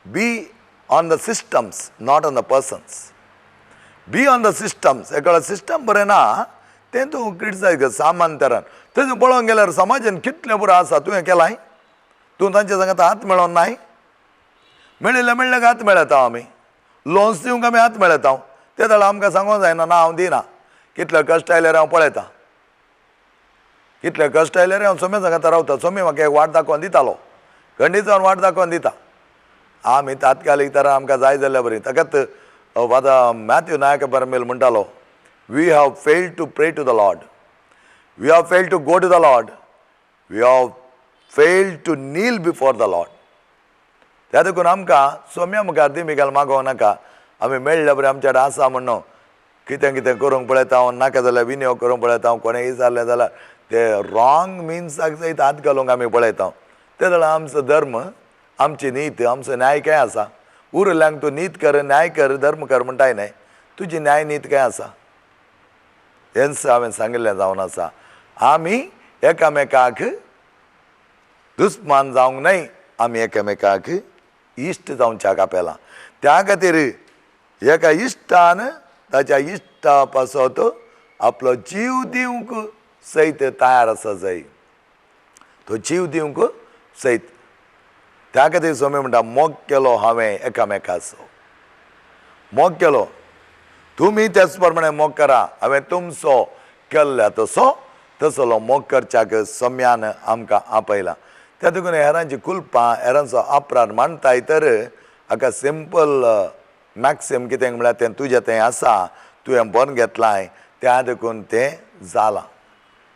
be on the systems not on the persons. Be on the systems. एका सिस्टम बरें ना तें तूं क्रिटिसायज कर सामान तरान. थंय पळोवंक गेल्यार समाजान कितलें बरें आसा तुवें केलाय. तूं तांचे सांगात हात मेळोन नाय. मेळिल्ल्याक हात मेळयता आमी. लोन्स दिवंक आमी हात मेळयता. ते जाल्यार आमकां सांगूंक जायना ना हांव दिना. कितले कश्ट आयल्यार हांव पळयतां. कितले कश्ट आयल्यार हांव सोम्या सांगात रावता. सोमी म्हाका एक वाट दाखोवन दितालो. खंडीत जावन वाट दाखोवन दिता. आमी तात्कालीक तरान आमकां जाय जाल्यार बरी. ताकाच आतां मॅथ्यू नायक बरमेल म्हणटालो, we have failed to pray to the Lord, we have failed to go to the Lord, we have failed to kneel before the Lord. त्या देखून आमकां सोम्या मुखार दिमिगाल मागोवंक नाका. आमी मेळ्ळे बरें आमचे कडेन आसा म्हणून कितें कितें करूंक पळयता. हांव नाका जाल्यार विनियोग करूंक पळयता. हांव कोणें विचारलें जाल्यार ते रॉंग मिन्साक सयत हात घालूंक आमी पळयता. ते जाल्यार आमचो धर्म, आमची नीत, आमचो न्याय काय आसा. उरल्यांक तूं नीत कर, न्याय कर, धर्म कर म्हणटाय न्हय. तुजी न्याय नीत काय आसा. हेंच हांवें सांगिल्लें जावन आसा. आमी एकामेकाक दुस्मान जावंक न्हय. आमी एकामेकाक इश्ट जावच्याक आपयलां. त्या खातीर एका इश्टान ताच्या इश्टा पासत आपलो जीव दिवंक सयत तयार आसा जाय. तो जीव दिवंक सयत. त्या खातीर सोमी म्हणटा मोग केलो हांवें एकामेकाचो. मोग केलो. तुमी त्याच प्रमाणे मोग करा. हांवें तुमचो केल्ल्या तसलो मोग करच्याक सोम्यान आमकां आपयलां. त्या देखून हेरांची कुल्पां, हेरांचो अपराध मानताय तर हाका सिंपल मॅक्सिम कितें म्हळ्यार तें तुजें तें आसा, तुवें बरें घेतलाय, त्या देखून तें जालां.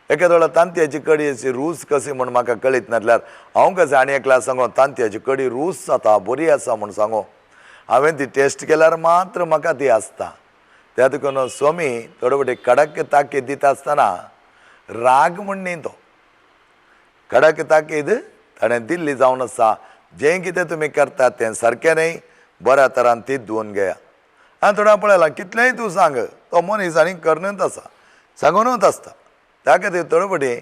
एका वेळा तांतयाची कडी अशी रूच कशी म्हूण म्हाका कळीत नासल्यार हांव कशें आनी एकल्यार सांगो तांतयाची कडी रूच जाता, बरी आसा म्हूण सांगो. हांवें ती टेस्ट केल्यार मात्र म्हाका ती आसता. त्या देखून स्वामी थोडे फावटी कडक ताकीद दिता आसतना राग म्हण न्ही तो. कडक ताकीद ताणें दिल्ली जावन आसा. जें कितें तुमी करतात तें सारकें न्हय, बऱ्या तरान ती धुवन घेया. हांवें थोड्या पळयलां कितलेंय तूं सांग तो मनीस आनी करणूच आसा, सांगूनच आसता. त्या खातीर थोडे फावटी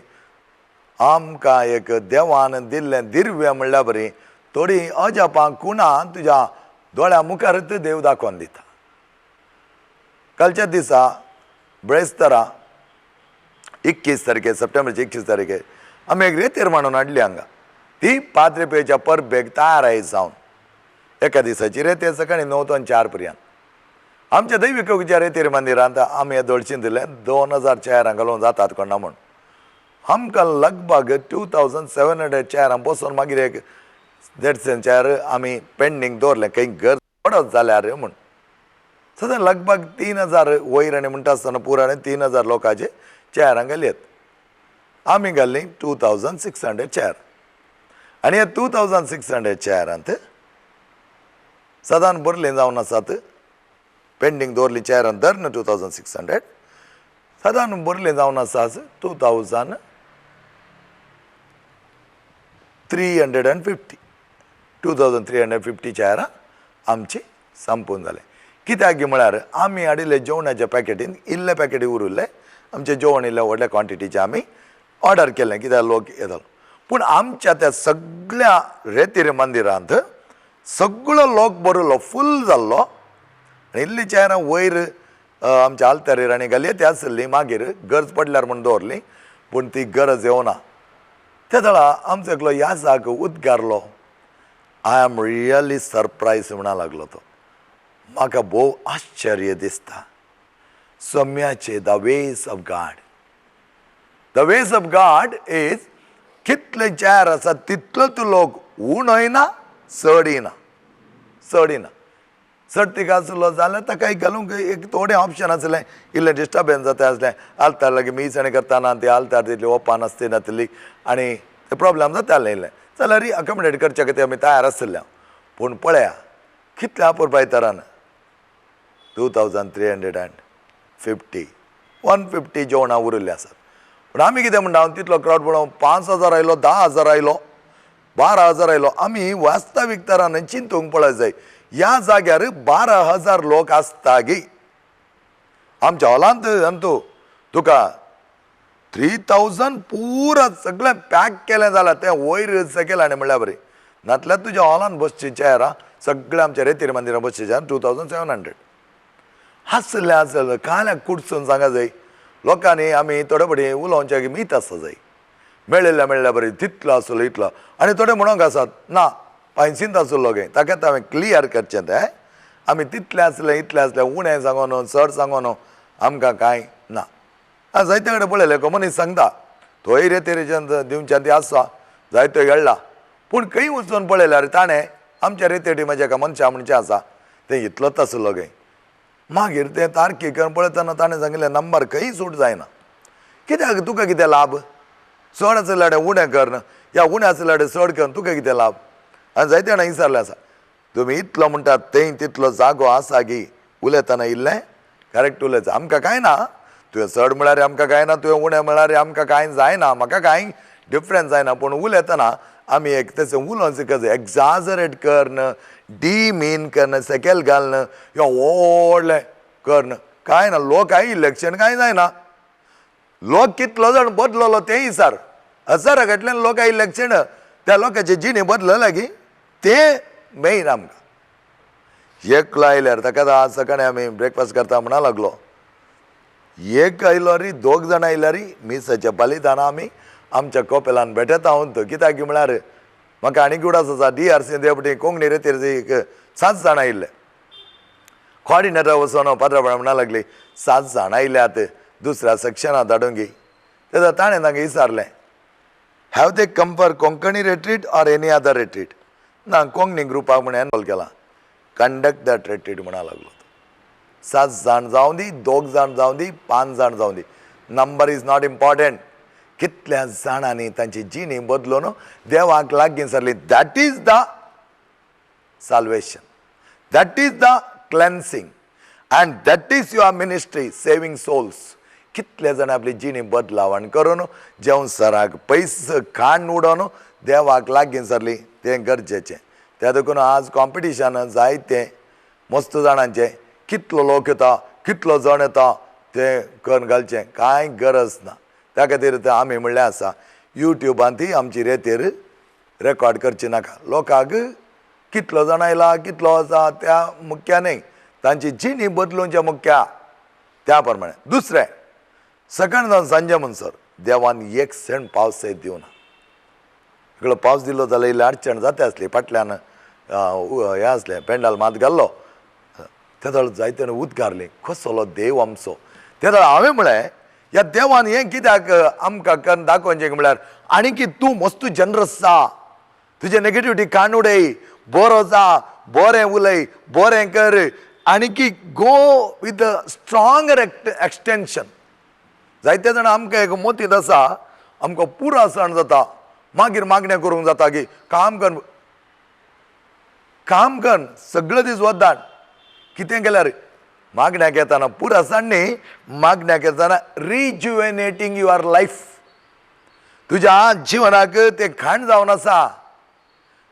आमकां एक देवान दिल्लें दिव्य म्हणल्यार बरी थोडी अजापां कुणां तुज्या दोळ्या मुखारच देव दाखोवन दिता. कालच्या दिसा ब्रेस्तारा 21 तारखे सप्टेंबरचे 21 तारखे आमी एक रेतीर म्हणून हाडली हांगा. ती पाद्रेपेच्या परबेक तयार आयज जावन एका दिसाची रेती सकाळी 9 ते 4 पर्यंत. आमच्या दैविकच्या रेतीर मंदिरांत आमी दळशीन दिलें 2000 चेअरां घालून जातात कोणा म्हूण. आमकां लगभग 2700 चेअरां बसून मागीर एक 150 चेअर आमी पेंडींग दवरलें खंय गरज पडत जाल्यार म्हूण. सदां लगभग 3000 वयर आनी म्हणटा आसतना पुराय 3000 लोकांचे चेअरां घालयत. आमी घाल्ली 2600 चेअर. आनी ह्या 2600 चेअरांत सदां बरलीं जावन आसात. पेंडींग दवरली चेअरां दर 2600 सदां बरलीं जावन आसा 2350 चेअरां आमची संपून जाले. कित्याक म्हळ्यार आमी हाडिल्ले जेवणाच्या पॅकेटीन इल्ले पॅकेटी उरिल्ले. आमचें जेवण इल्लें व्हडल्या क्वॉन्टिटीचें आमी ऑर्डर केलें कित्याक लोक येतालो. पूण आमच्या त्या सगळ्या रेतीर मंदिरांत सगळो लोक बरयलो फूल जाल्लो. इल्ली चेअरां वयर आमच्या आल्तारीर आनी घालयत आसली, मागीर गरज पडल्यार म्हूण दवरली, पूण ती गरज येवना. त्या वेळा आमचो एकलो यासाक उद्गारलो. आय एम रियली सरप्रायज म्हणा लागलो तो. म्हाका भोव आश्चर्य दिसता. सोम्याचे the ways of God. The ways of God is कितले चेअर आसा तितलो तूं लोक उणयना चडयना. चडयना सर्तीक आसलो जाल्यार ताका घालूंक एक थोडे ऑप्शन आसले इल्ले डिस्टर्बन्स जाता आसलें आलतार लागी मिसणी करतना ती आलतार तितली ओपन आसती नासली आनी ते प्रॉब्लेम जाता आसले जाल्यार अकोमोडेट करचे खातीर आमी तयार आसले पूण पळया कितल्या अपुरबायतरान 2350 150 जेवणां उरिल्लीं आसात पूण आमी कितें म्हणटा हांव तितलो क्रावड पळोवन 5000 आयलो 10,000 आयलो 12,000 आयलो आमी वास्तवीक तरान चिंतूंक पळय जाय ह्या जाग्यार 12,000 लोक आसतागी आमच्या हॉलांत अंतू तुका 3000 पुरा सगळें पॅक केलें जाल्यार तें वयर सकयल आनी म्हणल्यार बरें नातल्यार तुज्या हॉलान बसचे चेर सगळे आमच्या रेतीर मंदिरान बसचे चेर 2700 हासले आसले काल्याक कुडसून सांगा जाय लोकांनी आमी थोडे बडी उलोवचे मीत आसता जाय मेळिल्ल्या बरें तितलो आसलो इतलो आनी थोडे म्हणोंक आसात ना पांयसींत आसलो गे ताका हांवें क्लियर करचें तें आमी तितलें आसलें इतलें आसलें उणें सांगो न्हू चड सांगो न्हू आमकां कांय ना जायते कडेन पळयलें को मनीस सांगता थंय रेतेरेच्यान दिवचें तें आसा जायतो घडला पूण खंय वचून पळयल्यार ताणें आमच्या रेतेडी म्हाजे एका मनशा म्हणचें आसा तें इतलोच आसलो गे मागीर तें तारखेक पळयतना ताणें सांगिल्लें नंबर खंय सूट जायना कित्याक तुका कितें लाभ चड आसल्यार उणें कर या उणें आसल्यार चड कर तुका कितें लाभ आनी जायते जाणां विचारलें आसा तुमी इतलो म्हणटात थंय तितलो जागो आसा गी उलयतना इल्लें करेक्ट उलयता आमकां कांय ना तुवें चड म्हळ्यार आमकां कांय ना तुवें उणें म्हळ्यार आमकां कांय जायना म्हाका कांय डिफरन्स जायना पूण उलयतना आमी एक तशें उलोवन शिकच एक्झाजरेट करन डिमीन करन सकयल घालन या व्हडलें करन कांय ना लोकांय इलेक्शन कांय जायना लोक कितलो जाण बदललो तें विचार हजारा फाटल्यान लोकां इलेक्शन त्या लोकांचे जिणे बदलला की तें मेन आमकां एकलो आयल्यार ताका आज सकाळी आमी ब्रेकफास्ट करता म्हणा लागलो एक आयलो री दोग जाणां आयल्या री मिसाचें बलिदान आमी आमच्या कपेलान भेटता हांव कित्याक म्हळ्यार म्हाका आनीक उडास आसा DRC देवपटी कोंकणी रेतीर एक 7 जाणां आयिल्ले कॉर्डिनेटर वचोन पात्रावळ म्हणा लागली 7 जाणां आयल्यात दुसऱ्या सेक्शनाक धाडून गी तेन्ना ताणें तांकां विचारलें have they come for Konkani retreat or any other retreat ना कोंकणी ग्रुपाक म्हणून एनरोल केला कंडक्ट दॅट रेट्रीट म्हणा लागलो 7 जाण जावं दी 2 जाण जावं दी 5 जाण जावं the number is not important कितल्या जाणांनी तांची जिणी बदलून देवाक लागीं सरली that is the salvation that is the cleansing and that is your ministry saving souls कितले जाण आपली जिणी बदलावण करून जेवण सराक पयस खाण उडोवन देवाक लागीं सरली तें गरजेचें त्या देखून आज कॉम्पिटिशन जायतें मस्त जाणांचें कितलो लोक येता कितलो जण येता तें करून घालचें कांय गरज ना त्या खातीर तें आमी म्हणलें आसा युट्यूबान ती आमची रेतीर रेकॉर्ड करची नाका लोकांक कितलो जाण आयला कितलो आसा त्या मुख्य न्हय तांची जिणी बदलूंचे मुख्य त्या प्रमाणे दुसरें सकाळ जावन सांजे म्हणसर देवान एक सेंट पावस दिवना इकडे पावस दिलो जाल्यार इल्लें अडचण जाता आसली फाटल्यान हें आसलें पेंडाल मात घाल्लो त्या वेळार जायते उद्गारली कसलो देव आमचो त्या वेळार हांवें म्हळें ह्या देवान हें कित्याक आमकां करून दाखोवचें म्हळ्यार आनी की तूं मस्त जनरस जा तुजे नेगेटिविटी काण उडय बरो जा बरें उलय बरें कर आनी की गो विथ स्ट्रॉंग एक्सटेंशन जायते जाण आमकां एक मोतीत आसा आमकां पुरो सण जाता मागीर मागणें करूंक जाता की काम कर सगळे दीस वदाड कितें केल्यार मागण्याक येताना पुरो सण न्ही मागण्याक येताना रिज्युवेनेटींग युअर लायफ तुज्या जिवनाक तें खाण जावन आसा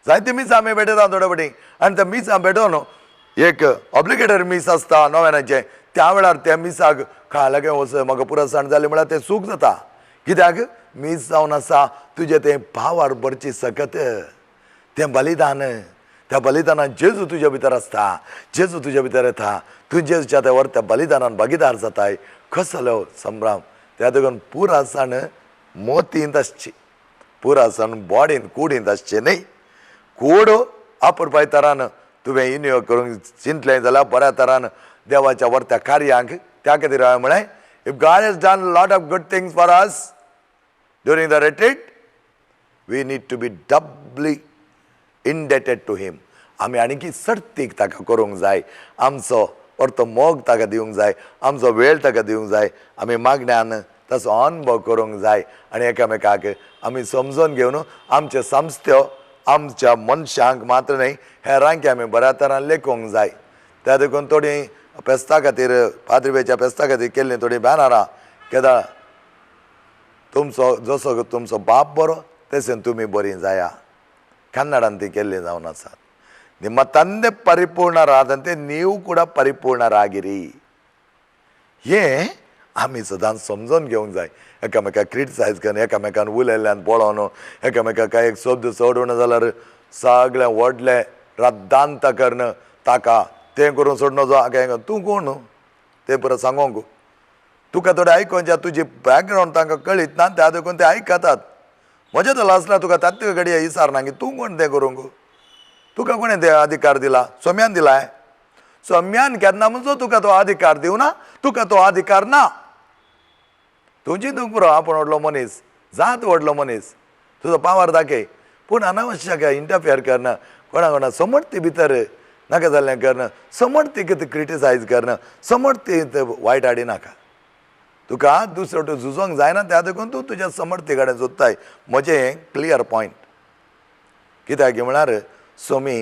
जायते मीस आमी भेटयता थोडे फावटी आनी त्या मिसां भेटोवन एक ऑब्लिगेटरी मीस आसता नव्यानाचें त्या वेळार त्या मिसाक खालागे वच म्हाका पुरो सण जालें म्हळ्यार तें सूख जाता कित्याक मीस जावन आसा तुजें तें पावर भरची सकत तें बलिदान त्या बलिदानान जेजू तुज्या भितर आसता जेजू तुज्या भितर येता तूं जेजूच्या त्या वर त्या बलिदानान भागीदार जाताय कसलो संभ्रम त्या देखून पुरो सण मोतींत आसची पुरो सण बॉडीन कुडींत आसचें न्ही कूड अपुरबाय तरान तुवें इन्यो करूंक चिंतलें जाल्यार बऱ्या तरान देवाच्या वर्त्या कार्यांक त्या खातीर हांवें म्हळें if God has done lot of good things for us during the retreat we need to be doubly indebted to him आमी आणखी सर्तीक ताका करूंक जाय. आमचो अर्थ मोग ताका दिवंक जाय, आमचो वेळ ताका दिवंक जाय. आमी मागण्यान तसो अनुभव करूंक जाय आनी एकामेकाक आमी समजून घेवन आमचे संस्थ्यो आमच्या मनशांक मात्र न्हय हेरांक आमी बऱ्या तरान लेखूंक जाय. त्या देखून थोडी फेस्ता खातीर पाद्रीबेच्या फेस्ता खातीर केल्लीं थोडीं बॅनरां केदाळ तुमचो जसो तुमचो बाप बरो तशें तुमी बरीं जाया. ಕನ್ನಡಾನ್ ती केल्लीं जावन आसात. ನಿಮ್ಮ ತಂದೆ ಪರಿಪೂರ್ಣರಾದಂತೆ ನೀವು ಕೂಡ ಪರಿಪೂರ್ಣರಾಗಿರಿ. हे आमी सदांच समजून घेवंक जाय. एकामेकाक क्रिटिसायज करून एकामेकान उलयल्ल्यान पळोवन एकामेकाक एक शब्द सोडून जाल्यार सगळें व्हडलें रद्दांत करून ताका तें करून सोडून जो हांगा तूं कोण तें परत सांगोंक तुका थोडें आयकोवचें तुजी बॅकग्रावंड तांकां कळीत ना त्या देखून ते आयकतात. म्हजें जाल्यार आसल्यार तुका तात्तीक घडये विचारना की तूं कोण तें करूंक तुका कोणें ते अधिकार दिला सोम्यान दिलाय. सोम्यान केन्ना म्हणजे तुका तो अधिकार दिवना तुका तो अधिकार ना. तुजी तूं पुरो आपूण व्हडलो मनीस जात व्हडलो मनीस तुजो पावर दाखय पूण अनावश्यक इंटरफियर करना कोणा समर्थी भितर नाका जाल्लें करना समर्थीक क्रिटिसायज करना समर्थी वायट हाडी नाका. तुका दुसरो तूं झुजोंक जायना त्या देखून तूं तुज्या समर्थी कडेन झुजताय. म्हजें हें क्लियर पॉयंट कित्याक म्हळ्यार सोमी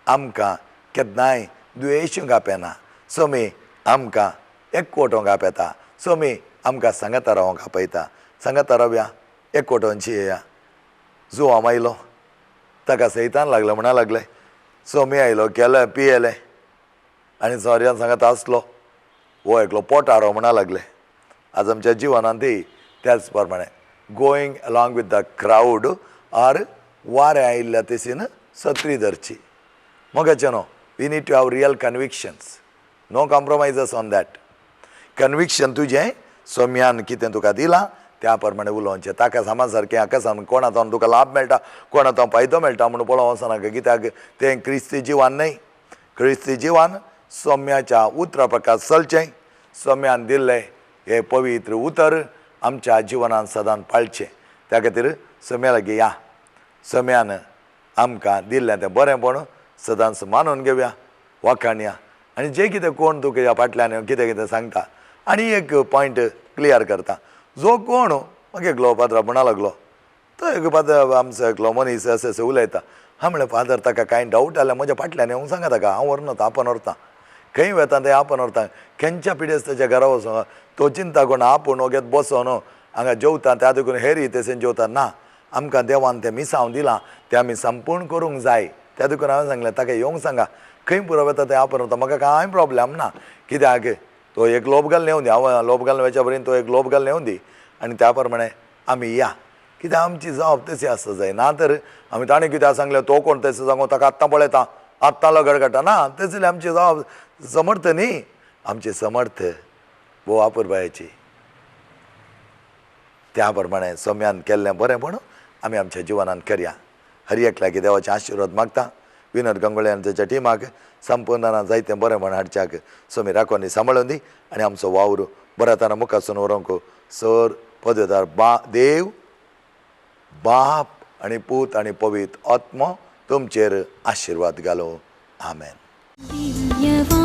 आमकां केन्नाय द्वेशूंक आपेना. सोमी आमकां एकवटोंक आपयता. सोमी आमकां सांगाता रावंक आपयता. सांगाता रावया एकवटोन जियेया. जुवाम आयलो ताका सैतान लागलो म्हणा लागले सोमी आयलो केले पियेले आनी सोऱ्यान सांगाता आसलो वो एकलो पोटारो म्हणा लागले. आज आमच्या जिवनांतय त्याच प्रमाणे going along with the crowd or वारें आयिल्ल्या तशीन सत्री धरची. मोगाचें न्हू we need to have real convictions no compromises on that. Conviction तुजें सोम्यान कितें तुका दिलां त्या प्रमाणे उलोवचें. ताका सामान सारकें हाका सावन कोणाचो तुका लाभ मेळटा कोणाचो फायदो मेळटा म्हणून पळोवंक वचनाका कित्याक तें क्रिस्ती जिवान न्हय. क्रिस्ती जिवान सोम्याच्या उतरा प्रकार चलचें. सोम्यान दिल्लें हे पवित्र उतर आमच्या जिवनांत सदांच पाळचें. त्या खातीर सोम्या लागीं या सोम्यान आमकां दिल्लें तें बरेंपण सदांच मानून घेवया वखाणया आनी जें कितें कोण तुका ह्या फाटल्यान कितें कितें सांगता आनी एक पॉयंट क्लियर करता. जो कोण म्हाका एकलो पाद्रा म्हणा लागलो तो एक पाद्र आमचो एकलो मनीस अशें उलयता. हांव म्हणलें फादर ताका कांय डावट जाल्यार म्हज्या फाटल्यान येवंक सांगा ताका हांव व्हरना आपण व्हरता. खंय वेता तें आपण व्हरता. खंयच्या पिडेस ताच्या घरा वचून तो चिंता कोण आपूण वगेत बसोन हांगा जेवता त्या देखून हेरी तशें जेवता ना. आमकां देवान तें मिसांव दिलां तें आमी संपूर्ण करूंक जाय. त्या देखून हांवें सांगलें ताका येवंक सांगा. खंय पुरो वेता तें आपण व्हरता म्हाका कांय प्रॉब्लेम ना. कित्याक तो एक लोप घालून येवं दी हांव लोप घालून वेच्या परेन तो एक लोप घालून येवं दी आनी त्या प्रमाणे आमी या. कित्याक आमची जबाब तशी आसता जाय ना तर आमी ताणें कित्याक सांगलें तो कोण तशें सांगू ताका आत्तां पळयता आत्तां लगड काडटा ना तसली आमची जबाब समर्थ न्ही. आमची समर्थ भोव आपुरबायेची. त्या प्रमाणे सोम्यान केल्लें बरेंपण आमी आमच्या जिवनांत करया. हर एक लागीं देवाचे आशिर्वाद मागता. विनोद गंगोळे आनी ताच्या टिमाक संपूर्ण जायतें बरेंपण हाडच्याक सोमी राखोनी सांबाळून दी आनी आमचो वावर बऱ्या तरान मुखासून व्हरूंक सर पदवेदार देव बाप आनी पूत आनी पवित्र आत्मो तुमचेर आशिर्वाद घालो. आमेन.